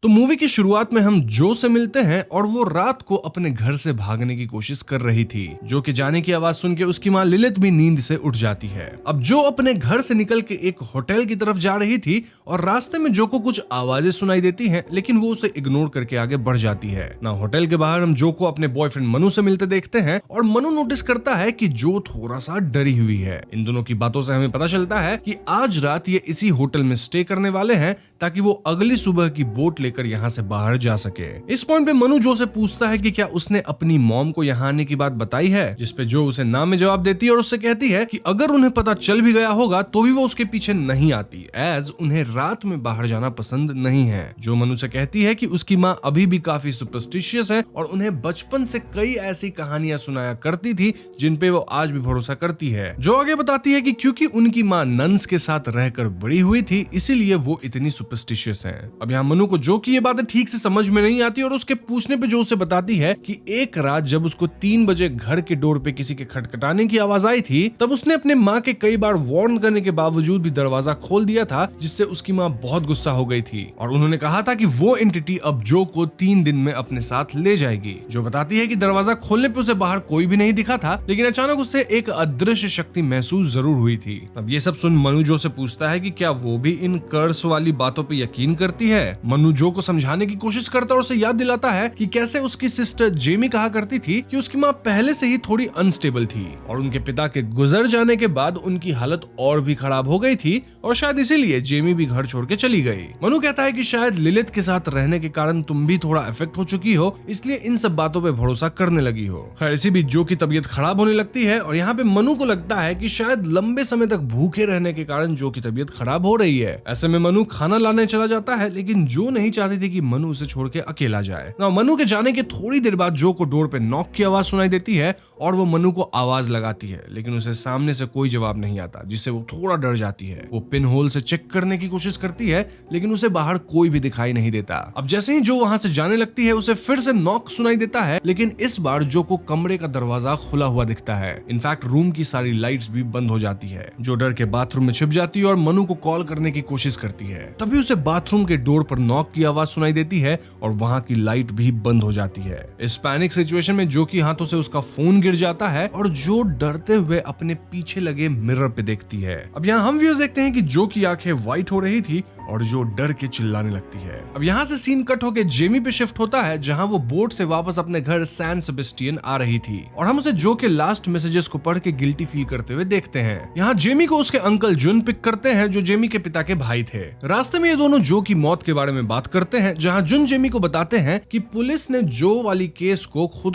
तो मूवी की शुरुआत में हम जो से मिलते हैं और वो रात को अपने घर से भागने की कोशिश कर रही थी। जो के जाने की आवाज सुन के उसकी माँ लिलित भी नींद से उठ जाती है। अब जो अपने घर से निकल के एक होटल की तरफ जा रही थी और रास्ते में जो को कुछ आवाजें सुनाई देती हैं, लेकिन वो उसे इग्नोर करके आगे बढ़ जाती है। ना होटल के बाहर हम जो को अपने बॉयफ्रेंड मनु से मिलते देखते हैं और मनु नोटिस करता है कि जो थोड़ा सा डरी हुई है। इन दोनों की बातों से हमें पता चलता है कि आज रात ये इसी होटल में स्टे करने वाले हैं ताकि वो अगली सुबह की बोट लेकर यहाँ से बाहर जा सके। इस पॉइंट पे मनु जो से पूछता है कि क्या उसने अपनी मॉम को यहाँ आने की बात बताई है, जिसपे जो उसे ना में जवाब देती है और उससे कहती है कि अगर उन्हें पता चल भी गया होगा तो भी वो उसके पीछे नहीं आती, एज उन्हें रात में बाहर जाना पसंद नहीं है। जो मनु से कहती है कि उसकी माँ अभी भी काफी सुपरस्टिशियस है और उन्हें बचपन से कई ऐसी कहानियां सुनाया करती थी जिन पे वो आज भी भरोसा करती है। जो आगे बताती है कि क्योंकि उनकी माँ नन्स के साथ रहकर बड़ी हुई थी इसीलिए वो इतनी सुपरस्टिशियस है। अब यहाँ मनु को जो की ये बातें ठीक से समझ में नहीं आती और उसके पूछने पे जो उसे बताती है कि एक रात जब उसको 3 बजे घर के डोर पे किसी के खटखटाने की आवाज आई थी तब उसने अपने माँ के कई बार वार्न करने के बावजूद भी दरवाजा खोल दिया था, जिससे उसकी माँ बहुत गुस्सा हो गई थी और उन्होंने कहा था कि वो एंटिटी अब जो को 3 दिन में अपने साथ ले जाएगी। जो बताती है कि दरवाजा खोलने पे उसे बाहर कोई भी नहीं दिखा था, लेकिन अचानक उससे एक अदृश्य शक्ति महसूस जरूर हुई थी। अब ये सब सुन मनु जो से पूछता है कि क्या वो भी इन कर्स वाली बातों पे यकीन करती है। मनु जो को समझाने की कोशिश करता और उसे याद दिलाता है कि कैसे उसकी सिस्टर जेमी कहा करती थी कि उसकी माँ पहले से ही थोड़ी अनस्टेबल थी और उनके पिता के गुजर जाने के बाद उनकी हालत और भी खराब हो गई थी और शायद इसीलिए जेमी भी घर छोड़ के चली गई। मनु कहता है कि शायद लिलित के साथ रहने के कारण तुम भी थोड़ा इफेक्ट हो चुकी हो, इसलिए इन सब बातों पे भरोसा करने लगी हो। खैर इसी बीच जो की तबीयत खराब होने लगती है और यहाँ पे मनु को लगता है कि शायद लंबे समय तक भूखे रहने के कारण जो की तबीयत खराब हो रही है। ऐसे में मनु खाना लाने चला जाता है, लेकिन जो नहीं चाहती थी कि मनु उसे छोड़ के अकेला जाए। ना मनु के जाने के थोड़ी देर बाद जो को डोर पे नॉक की आवाज सुनाई देती है और वो मनु को आवाज लगाती है, लेकिन उसे सामने से कोई जवाब नहीं आता, जिससे वो थोड़ा डर जाती है। वो पिन होल से चेक करने की कोशिश करती है, लेकिन उसे बाहर कोई भी दिखाई नहीं देता। अब जैसे ही जो वहां से जाने लगती है उसे फिर से नॉक सुनाई देता है, लेकिन इस बार जो को कमरे का दरवाजा खुला हुआ दिखता है। इनफैक्ट रूम की सारी लाइट्स भी बंद हो जाती है। जो डर के बाथरूम में छिप जाती है और मनु को कॉल करने की कोशिश करती है। तभी उसे बाथरूम के डोर पर नॉक की आवाज सुनाई देती है और वहां की लाइट भी बंद हो जाती है। इस पैनिक सिचुएशन में जो की हाथों से उसका फोन गिर जाता है और जो डरते हुए अपने पीछे लगे मिरर पे देखती है। अब यहाँ हम व्यूअर्स देखते हैं कि जो की आंखें व्हाइट हो रही थी और जो डर के चिल्लाने लगती है। अब यहाँ से सीन कट होके जेमी पे शिफ्ट होता है, जहाँ वो बोट से वापस अपने घर सैन सेबेस्टियन आ रही थी और हम उसे जो के लास्ट मैसेजेस को पढ़ के गिल्टी फील करते हुए देखते हैं। यहाँ जेमी को उसके अंकल जुन पिक करते हैं जो जेमी के पिता के भाई थे। रास्ते में ये दोनों जो की मौत के बारे में बात करते हैं, जहाँ जुन जेमी को बताते हैं कि पुलिस ने जो वाली केस को खुद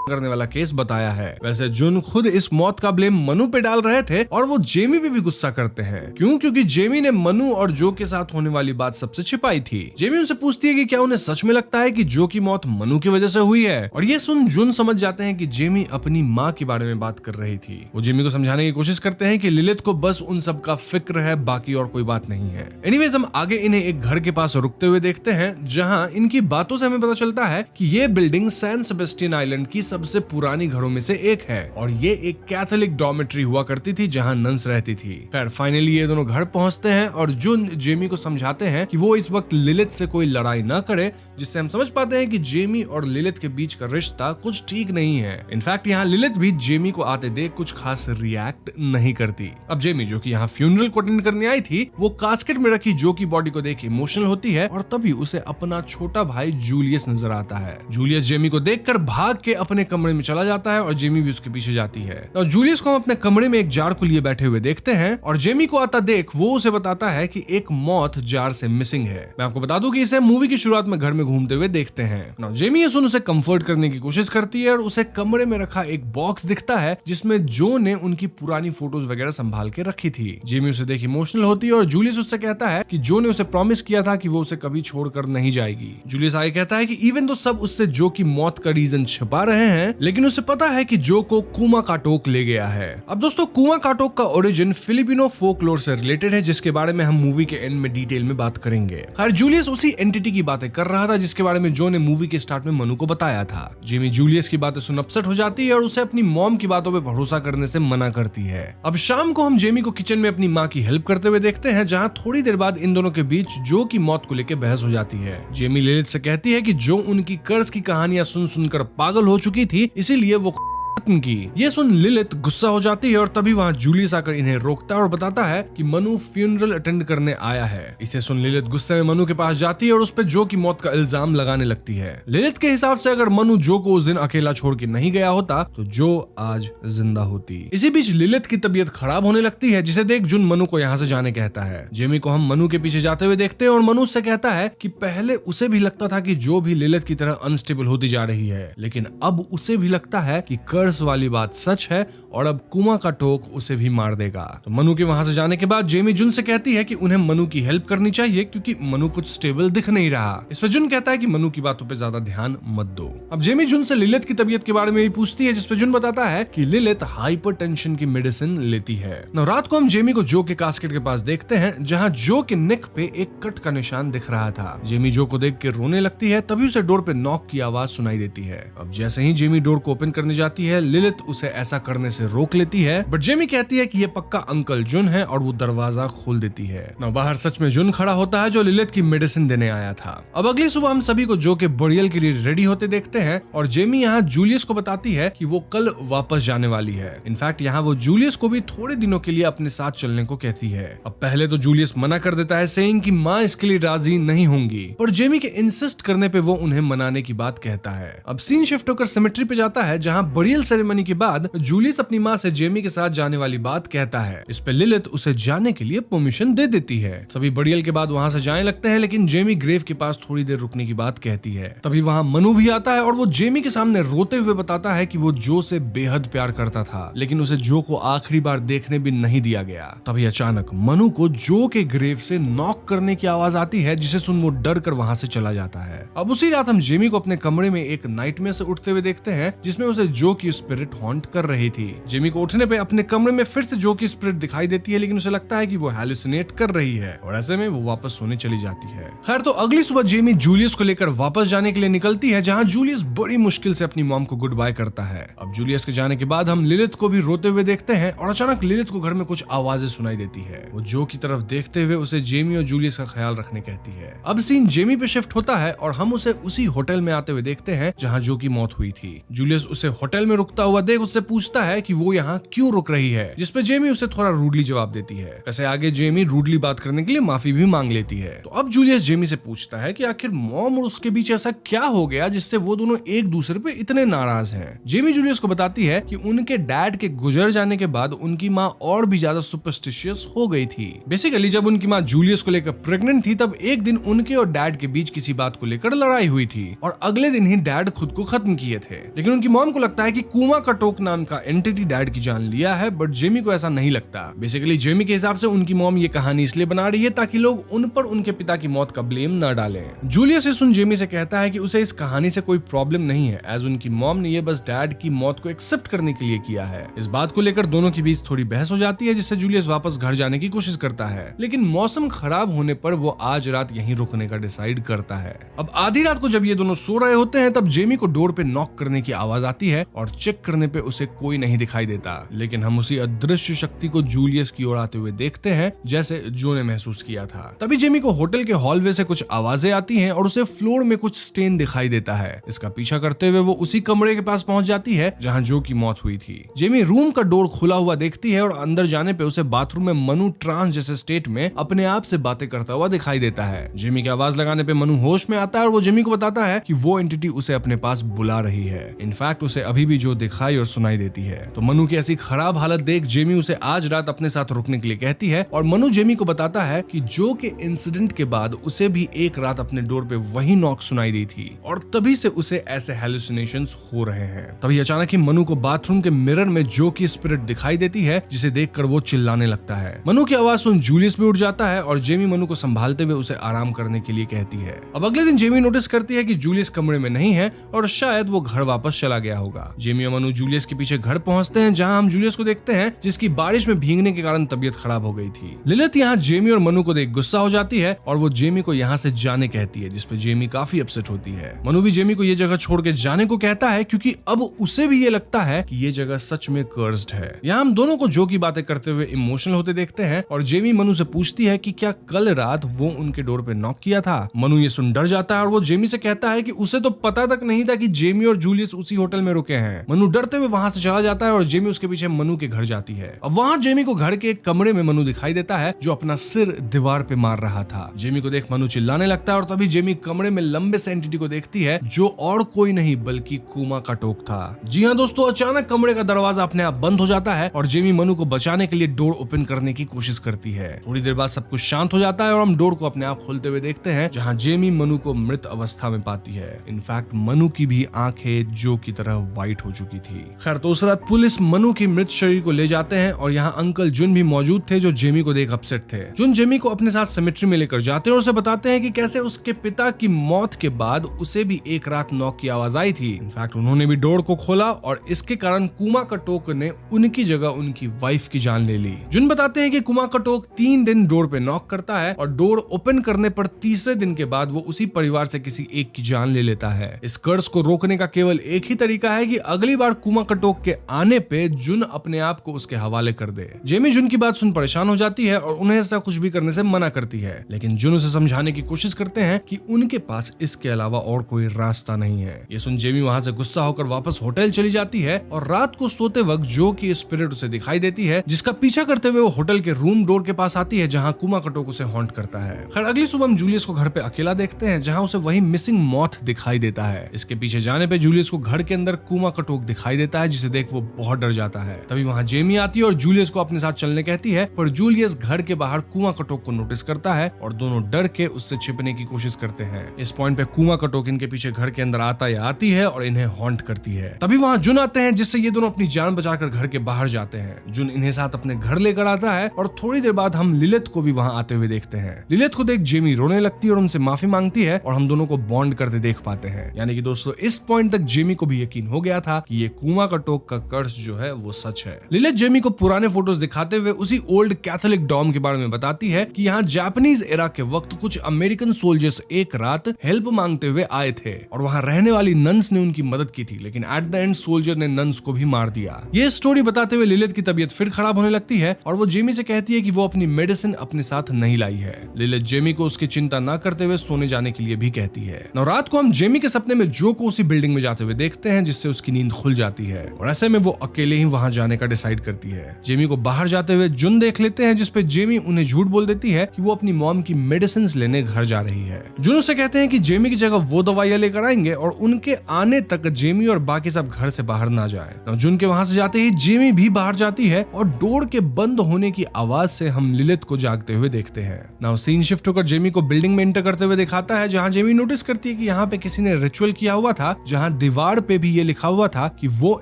करने वाला केस बताया है। वैसे जुन खुद इस मौत का ब्लेम मनु पे डाल रहे थे और वो जेमी पे भी गुस्सा करते हैं। क्यों? क्योंकि जेमी ने मनु और जो के साथ होने वाली बात सबसे छिपाई थी। जेमी उनसे पूछती है कि क्या उन्हें सच में लगता है कि जो की मौत मनु की वजह से हुई है, और ये सुन जुन समझ जाते हैं कि जेमी अपनी माँ के बारे में बात कर रही थी। वो जेमी को समझाने की कोशिश करते हैं कि लिलित को बस उन सब का फिक्र है, बाकी और कोई बात नहीं है। एनीवेज हम आगे इन्हें एक घर के पास रुकते हुए देखते हैं, जहाँ इनकी बातों से हमें पता चलता है कि ये बिल्डिंग सैन सेबेस्टियन आइलैंड की सबसे पुरानी घरों में से एक है और ये एक कैथोलिक डॉर्मेट्री हुआ करती थी जहां नन्स रहती थी। खैर फाइनली ये दोनों घर पहुंचते हैं और जुन जेमी को समझाते हैं कि वो इस वक्त लिलित से कोई लड़ाई ना करे, जिससे हम समझ पाते हैं कि जेमी और लिलित के बीच का रिश्ता कुछ ठीक नहीं है। इनफैक्ट यहाँ लिलित भी जेमी को आते देख कुछ खास रिएक्ट नहीं करती। अब जेमी जो कि यहाँ फ्यूनरल को अटेंड करने आई थी, वो कास्केट में रखी जो की बॉडी को देख इमोशनल होती है और तभी उसे अपना छोटा भाई जूलियस नजर आता है। जूलियस जेमी को देखकर भाग के अपने कमरे में चला जाता है और जेमी भी उसके पीछे जाती है। और जूलियस को हम अपने कमरे में एक जार को लिए बैठे हुए देखते हैं और जेमी को आता देख वो उसे बताता है कि एक मौत जार से मिसिंग है। मैं आपको बता दूं कि इसे मूवी की शुरुआत में घर में घूमते हुए देखते हैं। जेमी ये सुन उसे कंफर्ट करने की कोशिश करती है और उसे कमरे में रखा एक बॉक्स दिखता है जिसमें जो ने उनकी पुरानी फोटोज वगैरह संभाल के रखी थी। जेमी उसे देख इमोशनल होती है और जूलियस उससे कहता है कि जो ने उसे प्रॉमिस किया था कि वो उसे कभी छोड़कर नहीं जाएगी। जूलियस आगे कहता है कि इवन तो सब उससे जो की मौत का रीजन छिपा रहे हैं, लेकिन उसे पता है कि जो को कुमा काटोक ले गया है। अब दोस्तों कुमा काटोक का ओरिजिन फिलिपिनो फोकलोर से रिलेटेड है, जिसके बारे में हम मूवी के एंड में डिटेल में बात करेंगे। हर जूलियस उसी एंटिटी की बातें कर रहा था जिसके बारे में जो ने मूवी के स्टार्ट में मनु को बताया था। जेमी जूलियस की बातें सुन अपसेट हो जाती है और उसे अपनी मॉम की बातों पे भरोसा करने से मना करती है। अब शाम को हम जेमी को किचन में अपनी माँ की हेल्प करते हुए देखते हैं, जहाँ थोड़ी देर बाद इन दोनों के बीच जो की मौत को लेकर बहस हो जाती है। जेमी लिलिथ से कहती है कि जो उनकी कर्ज की कहानियां सुन सुनकर पागल हो चुकी थी, इसीलिए वो खत्म की। ये सुन लिलिथ गुस्सा हो जाती है और तभी वहाँ जूलियस आकर इन्हें रोकता है और बताता है कि मनु फ्यूनरल अटेंड करने आया है। इसे सुन लिलिथ गुस्से में मनु के पास जाती है और उस पर जो की मौत का इल्जाम लगाने लगती है। लिलिथ के हिसाब से अगर मनु जो को उस दिन अकेला छोड़ के नहीं गया होता तो जो आज जिंदा होती। इसी बीच लिलिथ की तबीयत खराब होने लगती है, जिसे देख जुन मनु को यहाँ से जाने कहता है। जेमी को हम मनु के पीछे जाते हुए देखते हैं और मनु से कहता है कि पहले उसे भी लगता था कि जो भी लिलिथ की तरह अनस्टेबल होती जा रही है, लेकिन अब उसे भी लगता है कि कर्ज वाली बात सच है और अब कुमा का टोक उसे भी मार देगा। तो मनु के वहां से जाने के बाद जेमी जुन से कहती है कि उन्हें मनु की हेल्प करनी चाहिए क्योंकि मनु कुछ स्टेबल दिख नहीं रहा। इस पर जुन कहता है कि मनु की बातों पे ज्यादा ध्यान मत दो। अब जेमी जुन से लिलिथ की तबीयत के बारे में भी पूछती है, जिसपे जुन बताता है कि लिलिथ हाइपरटेंशन की मेडिसिन लेती है। रात को हम जेमी को जो के कास्केट के पास देखते हैं, जहाँ जो के नेक पे एक कट का निशान दिख रहा था। जेमी जो को देख के रोने लगती है, तभी उसे डोर पे नॉक की आवाज सुनाई देती है। अब जैसे ही जेमी डोर को ओपन करने जाती है, लिलिथ उसे ऐसा करने से रोक लेती है, बट जेमी कहती है कि ये पक्का अंकल जुन है और वो दरवाजा खोल देती है। बाहर सच में जुन खड़ा होता है जो लिलिथ की मेडिसिन देने आया था। अब अगली सुबह हम सभी को जो के बरियल के लिए रेडी होते देखते हैं और जेमी यहाँ जूलियस को बताती है कि वो कल वापस जाने वाली है। इनफैक्ट यहाँ वो जूलियस को भी थोड़े दिनों के लिए अपने साथ चलने को कहती है। अब पहले तो जूलियस मना कर देता है, सेइंग कि माँ इसके लिए राजी नहीं होंगी, पर जेमी के इंसिस्ट करने पे वो उन्हें मनाने की बात कहता है। अब सीन शिफ्ट होकर सिमेट्री पे जाता है, जहाँ बरियल सेरेमनी के बाद जूलियस अपनी माँ से जेमी के साथ जाने वाली बात कहता है। इस पे लिलिथ उसे जाने के लिए परमिशन दे देती है। सभी बरियल के बाद वहाँ से जाने लगते हैं, लेकिन जेमी ग्रेव के पास थोड़ी देर रुकने की बात कहती है। तभी वहाँ मनु भी आता है और वो जेमी के सामने रोते हुए बताता है कि वो जो से बेहद प्यार करता था, लेकिन उसे जो को आखिरी बार देखने भी नहीं दिया गया। तभी अचानक मनु को जो के ग्रेव से नॉक करने की आवाज आती है, जिसे सुन वो डर कर वहाँ से चला जाता है। अब उसी रात हम जेमी को अपने कमरे में एक नाइटमेयर से उठते हुए देखते हैं, जिसमें उसे जो की स्पिरिट हॉन्ट कर रही थी। जेमी को उठने पे अपने कमरे में फिर से जो की स्पिरिट दिखाई देती है, लेकिन उसे लगता है कि वो हैलुसिनेट कर रही है और ऐसे में वो वापस सोने चली जाती है। खैर तो अगली सुबह जेमी जूलियस को लेकर वापस जाने के लिए निकलती है, जहाँ जूलियस बड़ी मुश्किल से अपनी मॉम को गुड बाय करता है। अब जूलियस के जाने के बाद हम लिलिथ को भी रोते हुए देखते हैं और अचानक लिलिथ को घर में कुछ आवाजें सुनाई देती है। वो जो की तरफ देखते हुए उसे जेमी और जूलियस का ख्याल रखने कहती है। अब सीन जेमी पे शिफ्ट होता है और हम उसे उसी होटल में आते हुए देखते हैं जहाँ जो की मौत हुई थी। जूलियस उसे होटल में रुकता हुआ देख उससे पूछता है कि वो यहाँ क्यों रुक रही है, जिसपे जेमी उसे थोड़ा रूडली जवाब देती है। वैसे आगे जेमी रूडली बात करने के लिए माफी भी मांग लेती है। तो अब जूलियस जेमी से पूछता है कि आखिर मॉम और उसके बीच ऐसा क्या हो गया जिससे वो दोनों एक दूसरे पे इतने नाराज हैं। जेमी जूलियस को बताती है कि उनके डैड के गुजर जाने के बाद उनकी माँ और भी ज्यादा सुपरस्टिशियस हो गई थी। बेसिकली जब उनकी माँ जूलियस को लेकर प्रेग्नेंट थी, तब एक दिन उनके और डैड के बीच किसी बात को लेकर लड़ाई हुई थी और अगले दिन ही डैड खुद को खत्म किए थे। लेकिन उनकी मॉम को लगता है कि कुमा काटोक नाम का एंटिटी डैड की जान लिया है, बट जेमी को ऐसा नहीं लगता। बेसिकली जेमी के हिसाब से उनकी मॉम ये कहानी इसलिए बना रही है ताकि लोग उन पर उनके पिता की मौत का ब्लेम न डालें। जूलियस सुन जेमी से कहता है कि उसे इस कहानी से कोई प्रॉब्लम नहीं है, एज उनकी मॉम ने ये बस डैड की मौत को एक्सेप्ट करने के लिए किया है। इस बात को लेकर दोनों के बीच थोड़ी बहस हो जाती है, जिससे जूलियस वापस घर जाने की कोशिश करता है, लेकिन मौसम खराब होने पर वो आज रात यहीं रुकने का डिसाइड करता है। अब आधी रात को जब ये दोनों सो रहे होते हैं, तब जेमी को डोर पे नॉक करने की आवाज आती है और चेक करने पे उसे कोई नहीं दिखाई देता, लेकिन हम उसी अदृश्य शक्ति को जूलियस की ओर आते हुए देखते हैं जैसे जो ने महसूस किया था। तभी जेमी को होटल के हॉलवे से कुछ आवाजें आती हैं और उसे फ्लोर में कुछ स्टेन दिखाई देता है। इसका पीछा करते हुए वो उसी कमरे के पास पहुंच जाती है जहां जो की मौत हुई थी। जेमी रूम का डोर खुला हुआ देखती है और अंदर जाने पे उसे बाथरूम में मनु ट्रांस जैसे स्टेट में अपने आप से बातें करता हुआ दिखाई देता है। जेमी की आवाज लगाने पे मनु होश में आता है और वो जेमी को बताता है कि वो एंटिटी उसे अपने पास बुला रही है। इनफैक्ट उसे अभी भी जो जो दिखाई और सुनाई देती है। तो मनु की ऐसी खराब हालत देख जेमी उसे आज रात अपने साथ रुकने के लिए कहती है और मनु जेमी को बताता है कि जो के इंसिडेंट के बाद उसे भी एक रात अपने डोर पे वही नॉक सुनाई दी थी और तभी से उसे ऐसे हैलुसिनेशंस हो रहे हैं। तभी अचानक ही मनु को बाथरूम के मिरर में जो की स्पिरिट दिखाई देती है, जिसे देखकर वो चिल्लाने लगता है। मनु की आवाज सुन जूलियस भी उठ जाता है और जेमी मनु को संभालते हुए उसे आराम करने के लिए कहती है। अब अगले दिन जेमी नोटिस करती है कि जूलियस कमरे में नहीं है और शायद वो घर वापस चला गया होगा। जेमी और मनु जूलियस के पीछे घर पहुंचते हैं, जहां हम जूलियस को देखते हैं जिसकी बारिश में भीगने के कारण तबीयत खराब हो गई थी। लिलिथ यहाँ जेमी और मनु को देख गुस्सा हो जाती है और वो जेमी को यहाँ से जाने कहती है, जिसपे जेमी काफी अपसेट होती है। मनु भी जेमी को ये जगह छोड़ के जाने को कहता है क्योंकि अब उसे भी ये लगता है कि ये जगह सच में कर्स्ड है। यहाँ हम दोनों को जो की बातें करते हुए इमोशनल होते देखते हैं और जेमी मनु से पूछती है कि क्या कल रात वो उनके डोर पे नॉक किया था। मनु ये सुन डर जाता है और वो जेमी से कहता है कि उसे तो पता तक नहीं था कि जेमी और जूलियस उसी होटल में रुके हैं। मनु डरते हुए वहां से चला जाता है और जेमी उसके पीछे मनु के घर जाती है। अब वहां जेमी को घर के एक कमरे में मनु दिखाई देता है जो अपना सिर दीवार पे मार रहा था। जेमी को देख मनु चिल्लाने लगता है और तभी जेमी कमरे में लंबे से एंटिटी को देखती है जो और कोई नहीं बल्कि कुमा कटोक था। जी हाँ दोस्तों, अचानक कमरे का दरवाजा अपने आप बंद हो जाता है और जेमी मनु को बचाने के लिए डोर ओपन करने की कोशिश करती है। थोड़ी देर बाद सब कुछ शांत हो जाता है और हम डोर को अपने आप खोलते हुए देखते हैं, जहां जेमी मनु को मृत अवस्था में पाती है। इनफैक्ट मनु की भी आंखें जो की तरह व्हाइट हो चुकी थी। खैर तो उस रात पुलिस मनु के मृत शरीर को ले जाते हैं और यहाँ अंकल जुन भी मौजूद थे जो जेमी को देख अपसेट थे। जुन जेमी को अपने साथ सेमेट्री में लेकर जाते हैं और उसे बताते हैं कि कैसे उसके पिता की मौत के बाद उसे भी एक रात नॉक की आवाज आई थी। इनफैक्ट उन्होंने भी डोर को खोला और इसके कारण कुमा कटोक ने उनकी जगह उनकी वाइफ की जान ले ली। जुन बताते हैं कि कुमा कटोक 3 दिन डोर पे नॉक करता है और डोर ओपन करने पर तीसरे दिन के बाद वो उसी परिवार से किसी एक की जान ले लेता है। इस कर्ज को रोकने का केवल एक ही तरीका है कि अगली बार कुमा कटोक के आने पे जुन अपने आप को उसके हवाले कर दे। जेमी जुन की बात सुन परेशान हो जाती है और उन्हें ऐसा कुछ भी करने से मना करती है, लेकिन जुन उसे समझाने की कोशिश करते हैं कि उनके पास इसके अलावा और कोई रास्ता नहीं है। ये सुन जेमी वहां से गुस्सा होकर वापस होटल चली जाती है और रात को सोते वक्त जो की स्पिरिट उसे दिखाई देती है, जिसका पीछा करते हुए वो होटल के रूम डोर के पास आती है जहां कुमा कटोक उसे हॉन्ट करता है। खैर अगली सुबह हम जूलियस को घर पे अकेला देखते हैं, जहां उसे वही मिसिंग मॉथ दिखाई देता है। इसके पीछे जाने पे जूलियस को घर के अंदर कुमा कटोक दिखाई देता है, जिसे देख वो बहुत डर जाता है। तभी वहां जेमी आती है और जूलियस को अपने साथ चलने कहती है, पर जूलियस घर के बाहर कुमा कटोक को नोटिस करता है और दोनों डर के उससे छिपने की कोशिश करते हैं। इस पॉइंट पे कुमा कटोक इनके पीछे घर के अंदर आता या आती है और इन्हें हॉन्ट करती है। तभी वहां जुन आते हैं, जिससे ये दोनों अपनी जान बचाकर घर के बाहर जाते हैं। जुन इन्हें साथ अपने घर लेकर आता है और थोड़ी देर बाद हम लिलिथ को भी वहां आते हुए देखते हैं। लिलिथ को देख जेमी रोने लगती है और उनसे माफी मांगती है और हम दोनों को बॉन्ड करते देख पाते हैं। यानी कि दोस्तों इस पॉइंट तक जेमी को भी यकीन हो गया था कि ये कुमा कटोक का कर्स जो है वो सच है। लिलिथ जेमी को पुराने फोटोज दिखाते हुए उसी ओल्ड कैथोलिक डॉम के बारे में बताती है कि यहाँ जापानीज एरा के वक्त कुछ अमेरिकन सोल्जर्स एक रात हेल्प मांगते हुए आए थे और वहाँ रहने वाली नन्स ने उनकी मदद की थी, लेकिन एट द एंड सोल्जर ने नन्स को भी मार दिया। ये स्टोरी बताते हुए लिलिथ की तबीयत फिर खराब होने लगती है और वो जेमी से कहती है कि वो अपनी मेडिसिन अपने साथ नहीं लाई है। लिलिथ जेमी को उसकी चिंता न करते हुए सोने जाने के लिए भी कहती है। रात को हम जेमी के सपने में जो को उसी बिल्डिंग में जाते हुए देखते हैं, जिससे उसकी नींद खुल जाती है और ऐसे में वो अकेले ही वहां जाने का डिसाइड करती है। जेमी को बाहर जाते हुए जुन देख लेते हैं, जिसपे जेमी उन्हें झूठ बोल देती है कि वो अपनी मॉम की मेडिसिन लेने घर जा रही है। जुन उसे कहते हैं कि जेमी की जगह वो दवाइयां लेकर आएंगे और उनके आने तक जेमी और बाकी सब घर से बाहर ना जाए। जुन के वहां से जाते ही जेमी भी बाहर जाती है और डोर के बंद होने की आवाज से हम लिलिथ को जागते हुए देखते हैं। नाउ सीन शिफ्ट होकर जेमी को बिल्डिंग में एंटर करते हुए दिखाता है, जहां जेमी नोटिस करती है कि यहाँ पे किसी ने रिचुअल किया हुआ था, जहां दीवार पे भी ये लिखा हुआ था कि वो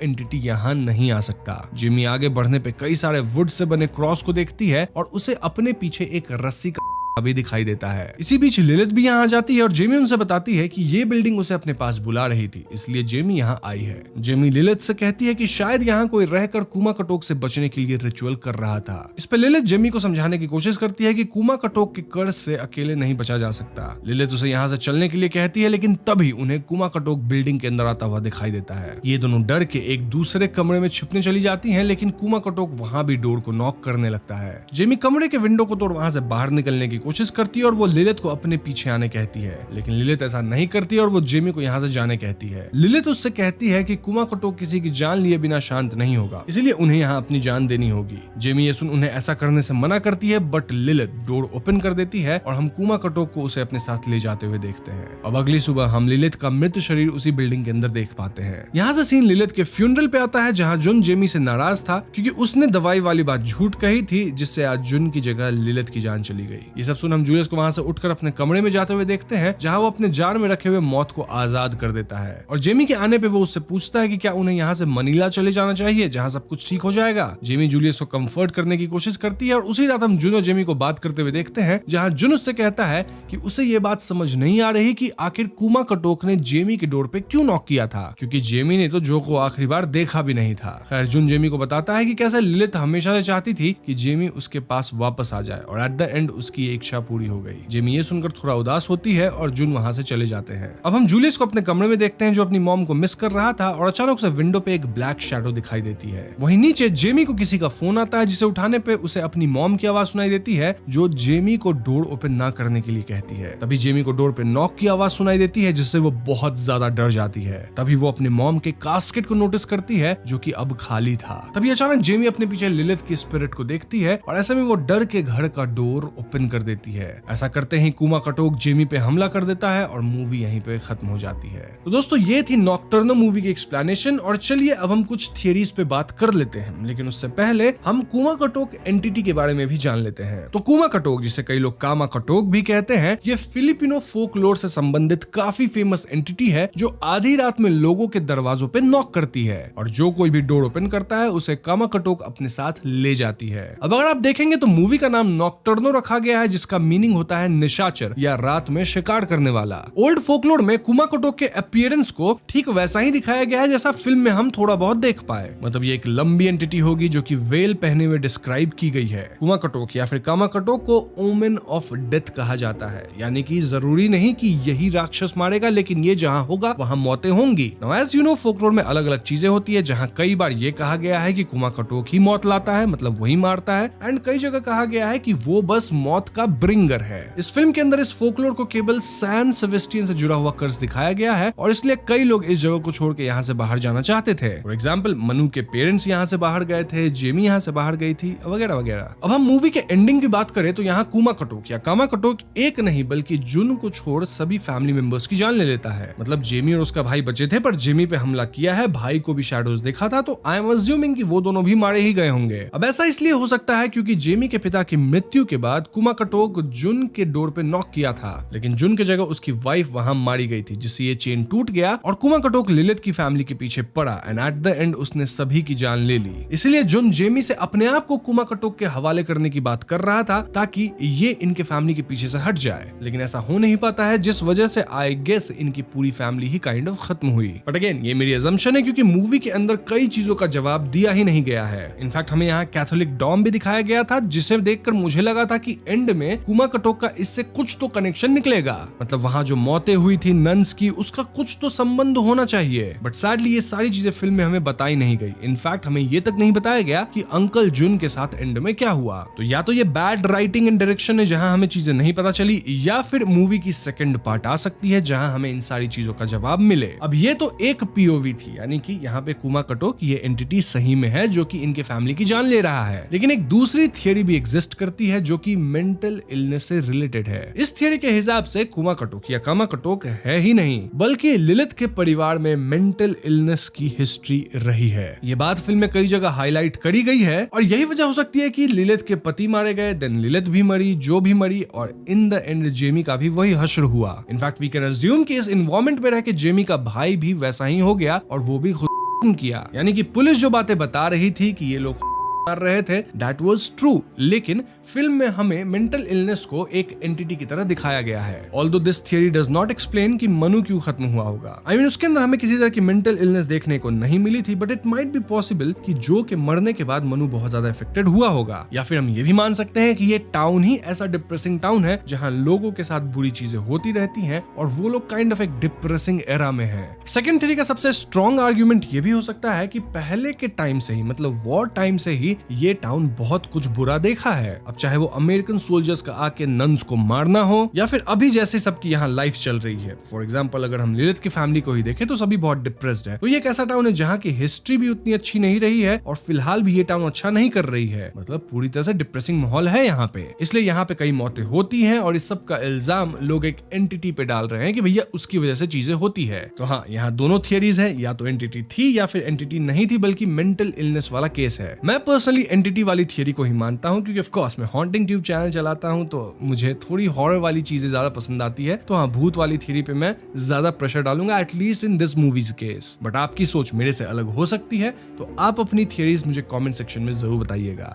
एंटिटी यहाँ नहीं आ सकता। जेमी आगे बढ़ने पे कई सारे वुड से बने क्रॉस को देखती है और उसे अपने पीछे एक रस्सी का अभी दिखाई देता है। इसी बीच लिलिथ भी यहाँ आ जाती है और जेमी उनसे बताती है कि ये बिल्डिंग उसे अपने पास बुला रही थी, इसलिए जेमी यहाँ आई है। जेमी लिलिथ से कहती है कि शायद यहाँ कोई रहकर कुमा कटोक से बचने के लिए रिचुअल कर रहा था। इस पर लिलिथ जेमी को समझाने की कोशिश करती है कि कुमा कटोक के कर्ज से अकेले नहीं बचा जा सकता। लिलिथ उसे यहाँ से चलने के लिए कहती है, लेकिन तभी उन्हें कुमा कटोक बिल्डिंग के अंदर आता हुआ दिखाई देता है। ये दोनों डर के एक दूसरे कमरे में छिपने चली जाती है, लेकिन कुमा कटोक वहाँ भी डोर को नॉक करने लगता है। जेमी कमरे के विंडो को तोड़ वहाँ से बाहर निकलने की कोशिश करती है और वो लिलित को अपने पीछे आने कहती है, लेकिन लिलित ऐसा नहीं करती और वो जेमी को यहाँ से जाने कहती है। लिलित उससे कहती है कि कुमाकोटोक किसी की जान लिए बिना शांत नहीं होगा, इसीलिए उन्हें यहाँ अपनी जान देनी होगी। जेमी ये सुन उन्हें ऐसा करने से मना करती है, बट लिलित डोर ओपन कर देती है और हम कुमाकोटोक को उसे अपने साथ ले जाते हुए देखते हैं। अब अगली सुबह हम लिलित का मृत शरीर उसी बिल्डिंग के अंदर देख पाते हैं। यहाँ से सीन लिलित के फ्यूनरल पे आता है, जहाँ जुन जेमी से नाराज था क्योंकि उसने दवाई वाली बात झूठ कही थी, जिससे आज जुन की जगह लिलित की जान चली गई। ये सब सुन हम जूलियस को वहां से उठकर अपने कमरे में जाते हुए देखते हैं, जहां वो अपने जार में रखे हुए मौत को आजाद कर देता है। और जेमी के आने पे वो उससे पूछता है कि क्या उन्हें यहाँ से मनीला चले जाना चाहिए, जहाँ सब कुछ ठीक हो जाएगा। जेमी जूलियस को कंफर्ट करने की कोशिश करती है और उसी रात हम जुन और जेमी को बात करते हुए देखते हैं, जहाँ जुन उससे कहता है कि उसे ये बात समझ नहीं आ रही कि आखिर कुमाकोटोक ने जेमी के डोर पे क्यों नॉक किया था, क्योंकि जेमी ने तो जो को आखिरी बार देखा भी नहीं था। खैर जुन जेमी को बताता है कि कैसे लिलित हमेशा से चाहती थी कि जेमी उसके पास वापस आ जाए और एट द एंड उसकी इच्छा पूरी हो गई। जेमी ये सुनकर थोड़ा उदास होती है और जुन वहां से चले जाते हैं। अब हम जूलियस को अपने कमरे में देखते हैं, जो अपनी मॉम को मिस कर रहा था और अचानक से विंडो पे एक ब्लैक शैडो दिखाई देती है। वहीं नीचे जेमी को किसी का फोन आता है, जिसे उठाने पे उसे अपनी मॉम की आवाज सुनाई देती है, जो जेमी को डोर ओपन ना करने के लिए कहती है। तभी जेमी को डोर पे नॉक की आवाज सुनाई देती है, जिससे वो बहुत ज्यादा डर जाती है। तभी वो अपने मॉम के कास्केट को नोटिस करती है, जो कि अब खाली था। तभी अचानक जेमी अपने पीछे लिलित की स्पिरिट को देखती है और ऐसे में वो डर के घर का डोर ओपन कर देती है। ऐसा करते ही कुमाकोटोक जेमी पे हमला कर देता है और मूवी यहीं पे खत्म हो जाती है। तो दोस्तों ये थी नॉकटर्नो मूवी की एक्सप्लेनेशन, और चलिए अब हम कुछ थियरीज पे बात कर लेते हैं, लेकिन उससे पहले हम कुमाकोटोक एंटिटी के बारे में भी जान लेते हैं। तो कुमाकोटोक, जिसे कई लोग कामाकोटोक भी कहते हैं, ये फिलिपिनो फोकलोर से संबंधित काफी फेमस एंटिटी है, जो आधी रात में लोगों के दरवाजों पे नॉक करती है और जो कोई भी डोर ओपन करता है उसे कामाकोटोक अपने साथ ले जाती है। अब अगर आप देखेंगे तो मूवी का नाम नॉकटर्नो रखा गया है, जिसका मीनिंग होता है निशाचर या रात में शिकार करने वाला। ओल्ड फोकलोर में कुमाकोटोक के अपीयरेंस को ठीक वैसा ही दिखाया गया है जैसा फिल्म में हम थोड़ा बहुत देख पाए। मतलब ये एक लंबी एंटिटी होगी जो कि वेल पहने हुए डिस्क्राइब की गई है। कुमाकोटोक या फिर कामाकोटोक को ओमेन ऑफ डेथ कहा जाता है, यानी कि जरूरी नहीं कि यही राक्षस मारेगा, लेकिन ये जहां होगा वहां मौतें होंगी। Now as you know folklore में अलग अलग चीजें होती है, जहां कई बार ये कहा गया है कि कुमाकोटोक ही मौत लाता है, मतलब वही मारता है, एंड कई जगह कहा गया है कि वो बस मौत का ब्रिंगर है। इस फिल्म के अंदर इस फोकलोर को केवल सैन सेबेस्टियन से जुड़ा हुआ कर्स दिखाया गया है और इसलिए कई लोग इस जगह को छोड़ के यहाँ से बाहर जाना चाहते थे। फॉर एग्जाम्पल मनु के पेरेंट्स यहाँ से बाहर गए थे, जेमी यहाँ से बाहर गई थी, वगैरह वगैरह। अब हम मूवी के एंडिंग की बात करें तो यहाँ कुमाकोटोक या कामाकोटोक एक नहीं बल्कि जुन को छोड़ सभी फैमिली मेंबर्स की जान ले लेता है। मतलब जेमी और उसका भाई बचे थे, पर जेमी पे हमला किया है, भाई को भी शैडोज देखा था, तो आई एम अज्यूमिंग कि वो दोनों भी मारे ही गए होंगे। अब ऐसा इसलिए हो सकता है क्योंकि जेमी के पिता की मृत्यु के बाद कुमाकोटोक जुन के डोर पे नॉक किया था, लेकिन जुन की जगह उसकी वाइफ वहां मारी गई थी, जिससे ये चेन टूट गया और कुमाकोटोक लिलित की फैमिली के पीछे पड़ा एंड एट द एंड उसने सभी की जान ले ली। इसलिए जुन जेमी से अपने आप को कुमाकोटोक के हवाले करने की बात कर रहा था ताकि ये इनके फैमिली के पीछे से हट जाए, लेकिन ऐसा हो नहीं पाता है, जिस वजह से आई गेस इनकी पूरी फैमिली ही काइंड ऑफ खत्म हुई। बट अगेन ये मेरी अजम्पशन है, क्योंकि मूवी के अंदर कई चीजों का जवाब दिया ही नहीं गया है। इनफैक्ट हमें यहाँ कैथोलिक डॉम भी दिखाया गया था, जिसे देखकर मुझे लगा था कि एंड में कुमाकोटोक का इससे कुछ तो कनेक्शन निकलेगा, मतलब वहां जो मौतें हुई थी नन्स की, उसका कुछ तो संबंध होना चाहिए। बट सैडली ये सारी चीजें फिल्म में हमें बताई नहीं गई। इनफैक्ट हमें ये तक नहीं बताया गया कि अंकल जुन के साथ एंड में क्या हुआ। तो या तो ये बैड राइटिंग एंड डायरेक्शन है जहां हमें चीजें नहीं पता चली, या फिर मूवी की सेकंड पार्ट आ सकती है जहां हमें इन सारी चीजों का जवाब मिले। अब ये तो एक पीओवी थी, यानी कि यहाँ पे कुमाकोटोक ये एंटिटी सही में है जो कि इनके फैमिली की जान ले रहा है, लेकिन एक दूसरी थियरी भी एग्जिस्ट करती है जो कि मेंटल इलनेस से रिलेटेड है। इस थियरी के हिसाब से कुमाकोटोक या कामाकोटोक है ही नहीं, बल्कि लिलित के परिवार में मेंटल इलनेस की हिस्ट्री रही है। ये बात फिल्म में कई जगह हाईलाइट करी गई है और यही वजह हो सकती है कि लिलित के पति मारे गए, देन लिलित भी मरी, जो भी मरी, और इन द एंड जेमी का भी वही हश्र हुआ। इनफैक्ट वी कैन अज्यूम कि इस इन्वायरमेंट में रह के जेमी का भाई भी वैसा ही हो गया और वो भी खुद किया। यानी कि पुलिस जो बातें बता रही थी कि ये लोग कर रहे थे, दैट वाज ट्रू, लेकिन फिल्म में हमें मेंटल इलनेस को एक एंटिटी की तरह दिखाया गया है। Although this theory does not explain कि मनु क्यों खत्म हुआ होगा। I mean, उसके अंदर हमें किसी तरह की मेंटल इलनेस देखने को नहीं मिली थी, but it might be possible कि जो के मरने के बाद मनु बहुत ज्यादा इफेक्टेड हुआ होगा, या फिर हम ये भी मान सकते हैं कि ये टाउन ही ऐसा डिप्रेसिंग टाउन है जहां लोगों के साथ बुरी चीजें होती रहती हैं और वो लोग काइंड ऑफ एक डिप्रेसिंग एरा में है। सेकंड थियरी का सबसे स्ट्रॉन्ग आर्ग्यूमेंट ये भी हो सकता है कि पहले के टाइम से ही, मतलब वॉर टाइम से ही भी ये टाउन बहुत कुछ बुरा देखा है। अब चाहे वो अमेरिकन सोल्जर्स का आके नन्स को मारना हो या फिर अभी जैसे सबकी यहाँ लाइफ चल रही है। फॉर एग्जाम्पल अगर हम लिलिथ की फैमिली को ही देखें तो सभी बहुत डिप्रेस्ड है। तो ये एक ऐसा टाउन है जहाँ की हिस्ट्री भी उतनी अच्छी नहीं रही है और फिलहाल भी ये टाउन अच्छा नहीं कर रही है, मतलब पूरी तरह से डिप्रेसिंग माहौल है यहाँ पे। इसलिए यहाँ पे कई मौतें होती हैं और इस सब का इल्जाम लोग एक एंटिटी पे डाल रहे हैं कि भैया उसकी वजह से चीजें होती है। तो हाँ, यहाँ दोनों थियरीज है, या तो एंटिटी थी या फिर एंटिटी नहीं थी बल्कि मेंटल इलनेस वाला केस है। मैं पर्सनली एंटिटी वाली थियरी को ही मानता हूँ क्योंकि ऑफ कोर्स मैं हॉन्टिंग ट्यूब चैनल चलाता हूँ तो मुझे थोड़ी हॉरर वाली चीजें ज्यादा पसंद आती है। तो हाँ, भूत वाली थियरी पे मैं ज्यादा प्रेशर डालूंगा at least in this movies case. But आपकी सोच मेरे से अलग हो सकती है, तो आप अपनी थियरीज मुझे कमेंट सेक्शन में जरूर बताइएगा।